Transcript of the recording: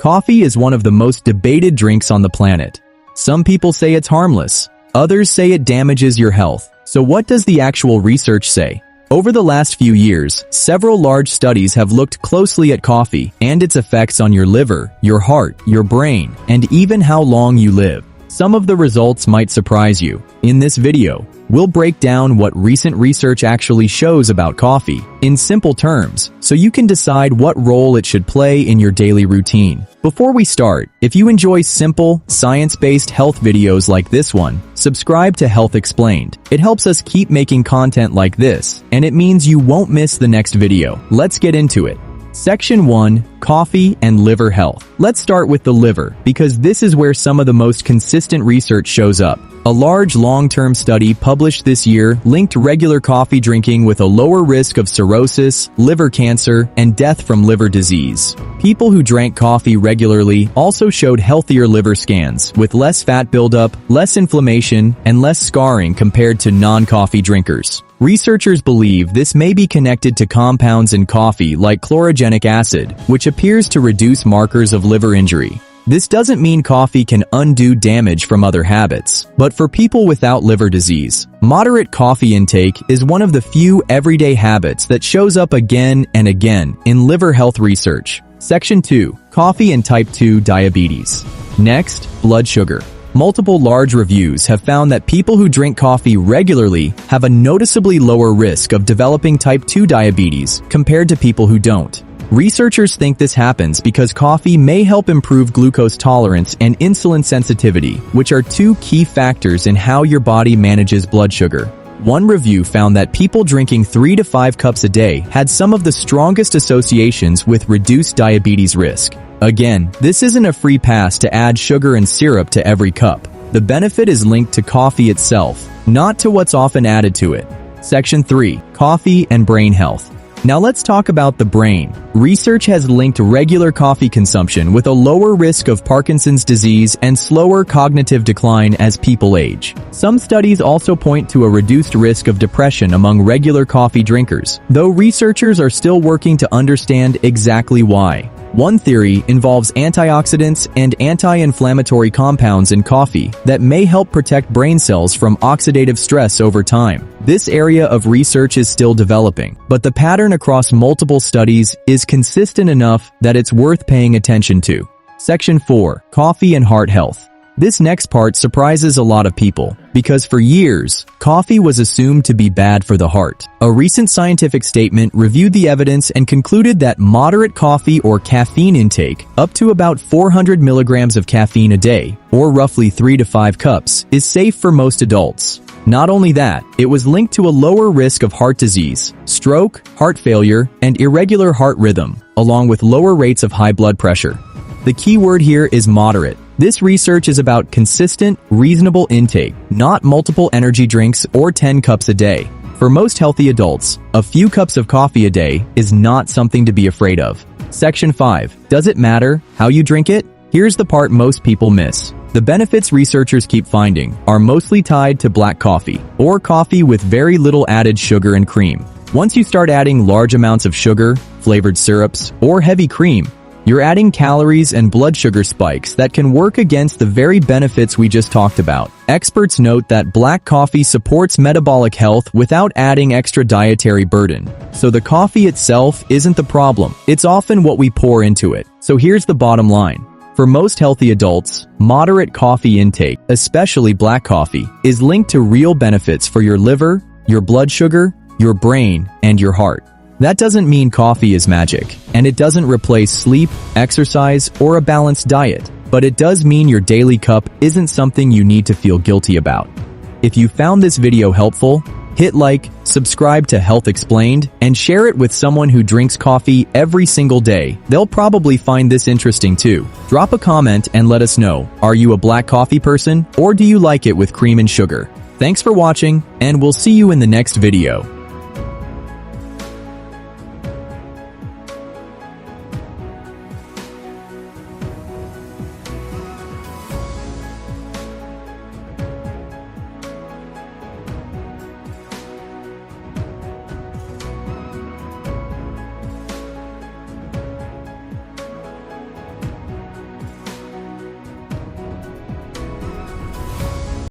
Coffee is one of the most debated drinks on the planet. Some people say it's harmless. Others say it damages your health. So what does the actual research say? Over the last few years, several large studies have looked closely at coffee and its effects on your liver, your heart, your brain, and even how long you live. Some of the results might surprise you. In this video, we'll break down what recent research actually shows about coffee in simple terms, so you can decide what role it should play in your daily routine. Before we start, if you enjoy simple, science-based health videos like this one, subscribe to Health Explained. It helps us keep making content like this, and it means you won't miss the next video. Let's get into it. Section 1. Coffee and liver health. Let's start with the liver, because this is where some of the most consistent research shows up. A large long-term study published this year linked regular coffee drinking with a lower risk of cirrhosis, liver cancer, and death from liver disease. People who drank coffee regularly also showed healthier liver scans, with less fat buildup, less inflammation, and less scarring compared to non-coffee drinkers. Researchers believe this may be connected to compounds in coffee like chlorogenic acid, which appears to reduce markers of liver injury. This doesn't mean coffee can undo damage from other habits, but for people without liver disease, moderate coffee intake is one of the few everyday habits that shows up again and again in liver health research. Section 2. Coffee and type 2 diabetes. Next, blood sugar. Multiple large reviews have found that people who drink coffee regularly have a noticeably lower risk of developing type 2 diabetes compared to people who don't. Researchers think this happens because coffee may help improve glucose tolerance and insulin sensitivity, which are two key factors in how your body manages blood sugar. One review found that people drinking 3 to 5 cups a day had some of the strongest associations with reduced diabetes risk. Again, this isn't a free pass to add sugar and syrup to every cup. The benefit is linked to coffee itself, not to what's often added to it. Section 3. Coffee and brain health. Now let's talk about the brain. Research has linked regular coffee consumption with a lower risk of Parkinson's disease and slower cognitive decline as people age. Some studies also point to a reduced risk of depression among regular coffee drinkers, though researchers are still working to understand exactly why. One theory involves antioxidants and anti-inflammatory compounds in coffee that may help protect brain cells from oxidative stress over time. This area of research is still developing, but the pattern across multiple studies is consistent enough that it's worth paying attention to. Section 4. Coffee and heart health. This next part surprises a lot of people, because for years, coffee was assumed to be bad for the heart. A recent scientific statement reviewed the evidence and concluded that moderate coffee or caffeine intake, up to about 400 milligrams of caffeine a day, or roughly 3 to 5 cups, is safe for most adults. Not only that, it was linked to a lower risk of heart disease, stroke, heart failure, and irregular heart rhythm, along with lower rates of high blood pressure. The key word here is moderate. This research is about consistent, reasonable intake, not multiple energy drinks or 10 cups a day. For most healthy adults, a few cups of coffee a day is not something to be afraid of. Section 5. Does it matter how you drink it? Here's the part most people miss. The benefits researchers keep finding are mostly tied to black coffee, or coffee with very little added sugar and cream. Once you start adding large amounts of sugar, flavored syrups, or heavy cream, you're adding calories and blood sugar spikes that can work against the very benefits we just talked about. Experts note that black coffee supports metabolic health without adding extra dietary burden. So the coffee itself isn't the problem. It's often what we pour into it. So here's the bottom line. For most healthy adults, moderate coffee intake, especially black coffee, is linked to real benefits for your liver, your blood sugar, your brain, and your heart. That doesn't mean coffee is magic, and it doesn't replace sleep, exercise, or a balanced diet, but it does mean your daily cup isn't something you need to feel guilty about. If you found this video helpful, hit like, subscribe to Health Explained, and share it with someone who drinks coffee every single day. They'll probably find this interesting too. Drop a comment and let us know, are you a black coffee person, or do you like it with cream and sugar? Thanks for watching, and we'll see you in the next video.